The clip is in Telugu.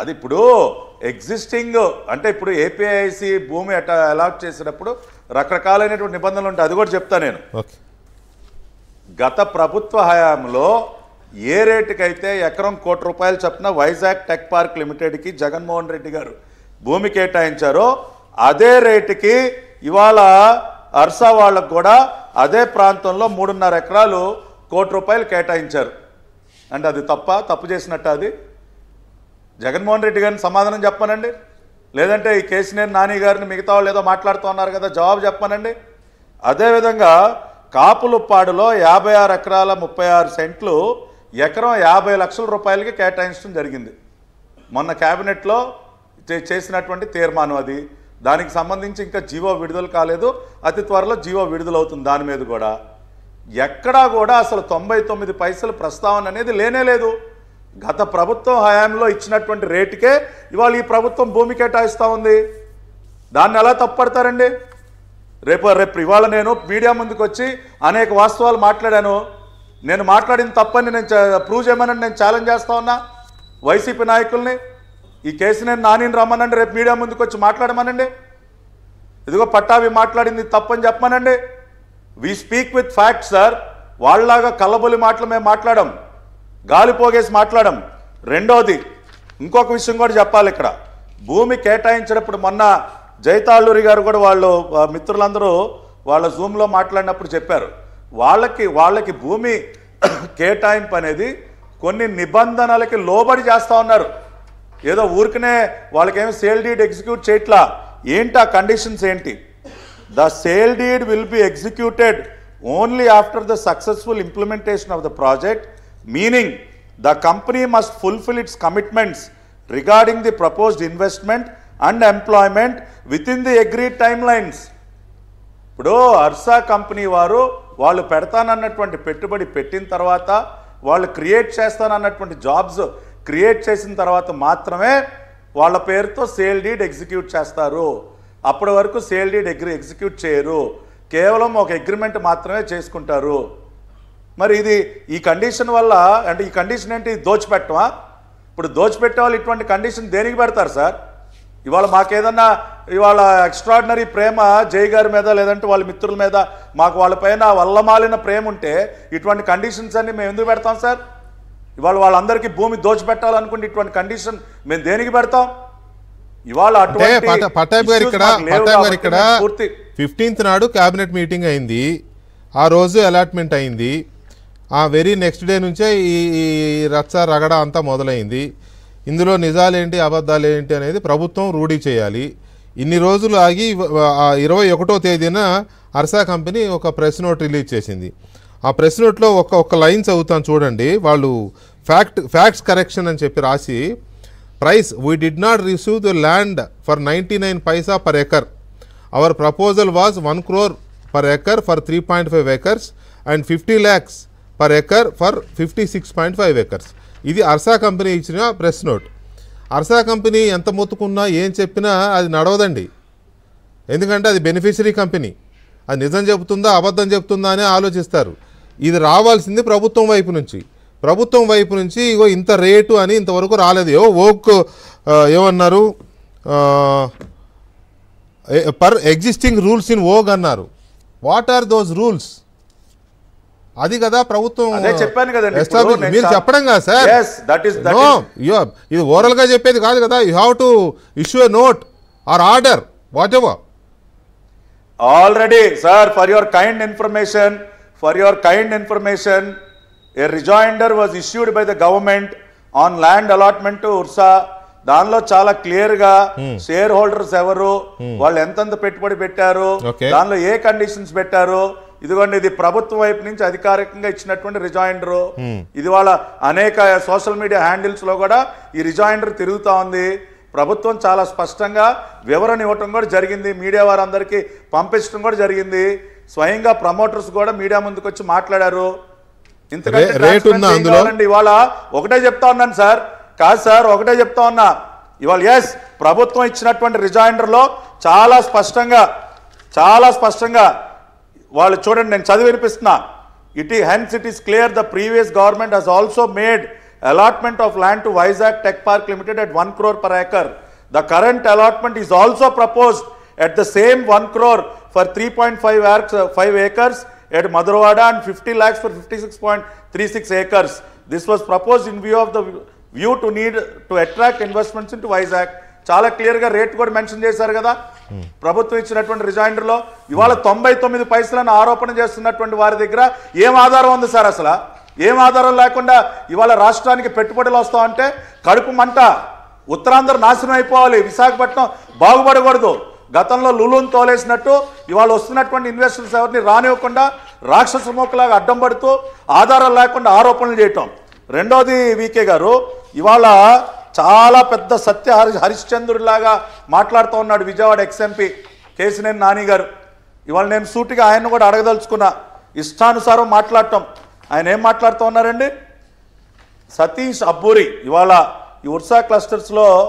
అది ఇప్పుడు ఎగ్జిస్టింగ్ అంటే ఇప్పుడు ఏపీఐసి భూమి అలాట్ చేసినప్పుడు రకరకాలైనటువంటి నిబంధనలు ఉంటాయి, అది కూడా చెప్తా నేను. గత ప్రభుత్వ హయాంలో ఏ రేటుకైతే ఎకరం ₹1,00,00,000 చొప్పున వైజాగ్ టెక్ పార్క్ లిమిటెడ్కి జగన్మోహన్ రెడ్డి గారు భూమి కేటాయించారో అదే రేటుకి ఇవాళ అర్సా వాళ్ళకు కూడా అదే ప్రాంతంలో 3.5 ఎకరాలు ₹1,00,00,000 కేటాయించారు. అంటే అది తప్పు చేసినట్టు అది జగన్మోహన్ రెడ్డి గారిని సమాధానం చెప్పానండి, లేదంటే ఈ కేసీనేని నాని గారిని మిగతా వాళ్ళు ఏదో మాట్లాడుతూ ఉన్నారు కదా జవాబు చెప్పానండి. అదేవిధంగా కాపులుప్పాడులో 56 ఎకరాల 36 సెంట్లు ఎకరం ₹50 లక్షలకి కేటాయించడం జరిగింది. మొన్న క్యాబినెట్లో చేసినటువంటి తీర్మానం అది. దానికి సంబంధించి ఇంకా జీవో విడుదల కాలేదు, అతి త్వరలో జీవో విడుదలవుతుంది. దాని మీద కూడా ఎక్కడా కూడా అసలు 99 పైసలు ప్రస్తావన అనేది లేనే లేదు. గత ప్రభుత్వం హయాంలో ఇచ్చినటువంటి రేటుకే ఇవాళ ఈ ప్రభుత్వం భూమి కేటాయిస్తూ ఉంది. దాన్ని ఎలా తప్పుపడతారండి? రేపు ఇవాళ నేను మీడియా ముందుకు వచ్చి అనేక వాస్తవాలు మాట్లాడాను. నేను మాట్లాడిన తప్పని నేను ప్రూవ్ చేయమని నేను ఛాలెంజ్ చేస్తా ఉన్నా వైసీపీ నాయకుల్ని. ఈ కేసునేని నానిని రమ్మనండి, రేపు మీడియా ముందుకు వచ్చి మాట్లాడమనండి. ఇదిగో పట్టాభి మాట్లాడింది తప్పని చెప్పమనండి. We speak with facts sir. వాళ్ళలాగా కల్లబొలి మాటలు మేము మాట్లాడం, గాలి పోగేసి మాట్లాడం. రెండోది ఇంకొక విషయం కూడా చెప్పాలి. ఇక్కడ భూమి కేటాయించినప్పుడు మొన్న జైతాళ్ళూరి గారు కూడా వాళ్ళు మిత్రులందరూ వాళ్ళ జూమ్లో మాట్లాడినప్పుడు చెప్పారు, వాళ్ళకి భూమి కేటాయింపు అనేది కొన్ని నిబంధనలకి లోబడి చేస్తూ ఉన్నారు. ఏదో ఊరికనే వాళ్ళకేమో సేల్ డీడ్ ఎగ్జిక్యూట్ చేయట్లా. ఏంటి ఆ కండిషన్స్ ఏంటి? The sale deed will be executed only after the successful implementation of the project, meaning the company must fulfil its commitments regarding the proposed investment and employment within the agreed timelines. ఇప్పుడు అర్సా కంపెనీ వాళ్ళు పెడతానన్నటువంటి పెట్టుబడి పెట్టిన తర్వాత, వాళ్ళు క్రియేట్ చేస్తానన్నటువంటి జాబ్స్ క్రియేట్ చేసిన తర్వాత మాత్రమే వాళ్ళ పేరుతో సేల్ డీడ్ ఎగ్జిక్యూట్ చేస్తారు. అప్పటి వరకు సేల్ డీడ్ ఎగ్జిక్యూట్ చేయరు, కేవలం ఒక అగ్రిమెంట్ మాత్రమే చేసుకుంటారు. మరి ఈ కండిషన్ వల్ల అంటే ఈ కండిషన్ ఏంటి? దోచిపెట్టమా? ఇప్పుడు దోచిపెట్టే వాళ్ళు ఇటువంటి కండిషన్ దేనికి పెడతారు సార్? ఇవాళ మాకేదన్నా ఇవాళ ఎక్స్ట్రాడినరీ ప్రేమ జై గారి మీద లేదంటే వాళ్ళ మిత్రుల మీద మాకు వాళ్ళపైన వల్లమాలిన ప్రేమ ఉంటే ఇటువంటి కండిషన్స్ అన్ని మేము ఎందుకు పెడతాం సార్? ఇవాళ వాళ్ళందరికీ భూమి దోచిపెట్టాలనుకుంటే ఇటువంటి కండిషన్ మేము దేనికి పెడతాం? ఇవాళ పట్టాభి గారు ఇక్కడ 15th నాడు క్యాబినెట్ మీటింగ్ అయింది, ఆ రోజు అలాట్మెంట్ అయింది. ఆ వెరీ నెక్స్ట్ డే నుంచే ఈ రచ్చ రగడ అంతా మొదలైంది. ఇందులో నిజాలేంటి అబద్ధాలేంటి అనేది ప్రభుత్వం రూఢీ చేయాలి. ఇన్ని రోజులు ఆగి 21వ తేదీన అర్సా కంపెనీ ఒక ప్రెస్ నోట్ రిలీజ్ చేసింది. ఆ ప్రెస్ నోట్లో ఒక లైన్ చదువుతాను చూడండి. వాళ్ళు ఫ్యాక్ట్స్ కరెక్షన్ అని చెప్పి రాసి, price we did not receive the land for 99 paisa per acre. Our proposal was 1 crore per acre for 3.5 acres and 50 lakhs per acre for 56.5 acres. ఇది అర్సా కంపెనీ ఇచ్చిన ప్రెస్ నోట్. అర్సా కంపెనీ ఎంత మొత్తుకున్నా ఏం చెప్పినా అది నడవదండి. ఎందుకంటే అది బెనిఫిషరీ కంపెనీ. అది నిజం చెబుతుందా అబద్ధం చెబుతుందా అని ఆలోచిస్తారు. ఇది రావాల్సింది ప్రభుత్వం వైపు నుంచి. ప్రభుత్వం వైపు నుంచి ఇగో ఇంత రేటు అని ఇంతవరకు రాలేదు. ఏమన్నారు, పర్ ఎగ్జిస్టింగ్ రూల్స్ ఇన్ ఓగ్ అన్నారు. What are those rules? అది కదా ప్రభుత్వం మీరు చెప్పడం కదా సార్. ఇది ఓరల్ గా చెప్పేది కాదు కదా. You have to issue a note are order what ever. Already sir, for your kind information a rejoinder was issued by the government on land allotment to Ursa. దానిలో చాలా క్లియర్ గా షేర్ హోల్డర్స్ ఎవరు, వాళ్ళు ఎంతెంత పెట్టుబడి పెట్టారు, దానిలో ఏ కండిషన్స్ పెట్టారు. ఇదిగోండి, ఇది ప్రభుత్వం వైపు నుంచి అధికారికంగా ఇచ్చినటువంటి రిజాయిండర్. ఇది వాళ్ళ అనేక సోషల్ మీడియా హ్యాండిల్స్ లో కూడా ఈ రిజాయిండర్ తిరుగుతా ఉంది. ప్రభుత్వం చాలా స్పష్టంగా వివరణ ఇవ్వటం కూడా జరిగింది, మీడియా వారందరికీ పంపించడం కూడా జరిగింది. స్వయంగా ప్రమోటర్స్ కూడా మీడియా ముందుకు వచ్చి మాట్లాడారు. ఇంతకంటే ఇవాళ ఒకటే చెప్తా ఉన్నాను సార్, కాదు సార్, ఒకటే చెప్తా ఉన్నా. ఇవాళ ఎస్, ప్రభుత్వం ఇచ్చినటువంటి రిజాయిండర్ లో చాలా స్పష్టంగా వాళ్ళు చూడండి, నేను చదివి వినిపిస్తున్నా. It is clear the previous government has also made allotment of land to Vizag Tech Park Limited at 1 crore per acre. The current allotment is also proposed at the same 1 crore for 3.5 acres at Madurwada and 50 lakhs for 56.36 acres. This was proposed in view of the view to need to attract investments into Vizag. చాలా క్లియర్గా రేట్ కూడా మెన్షన్ చేశారు కదా ప్రభుత్వం ఇచ్చినటువంటి రిజైండర్లో. ఇవాళ 99 పైసలను ఆరోపణ చేస్తున్నటువంటి వారి దగ్గర ఏం ఆధారం ఉంది సార్? అసలు ఏం ఆధారం లేకుండా ఇవాళ రాష్ట్రానికి పెట్టుబడులు వస్తామంటే కడుపు మంట. ఉత్తరాంధ్ర నాశనం అయిపోవాలి, విశాఖపట్నం బాగుపడకూడదు. గతంలో లులును తోలేసినట్టు ఇవాళ వస్తున్నటువంటి ఇన్వెస్టర్స్ ఎవరిని రానివ్వకుండా రాక్షస మూకలాగా అడ్డం పడుతూ ఆధారం లేకుండా ఆరోపణలు చేయటం. రెండోది వీకే గారు ఇవాళ చాలా పెద్ద సత్య హరిశ్చంద్రుడిలాగా మాట్లాడుతూ ఉన్నాడు విజయవాడ ఎక్స్ఎంపీ కేసినేని నాని గారు. ఇవాళ నేను సూటిగా ఆయన్ని కూడా అడగదలుచుకున్నా, ఇష్టానుసారం మాట్లాడటం. ఆయన ఏం మాట్లాడుతూ ఉన్నారండి? సతీష్ అబ్బూరి ఇవాళ ఈ ఉర్సా క్లస్టర్స్లో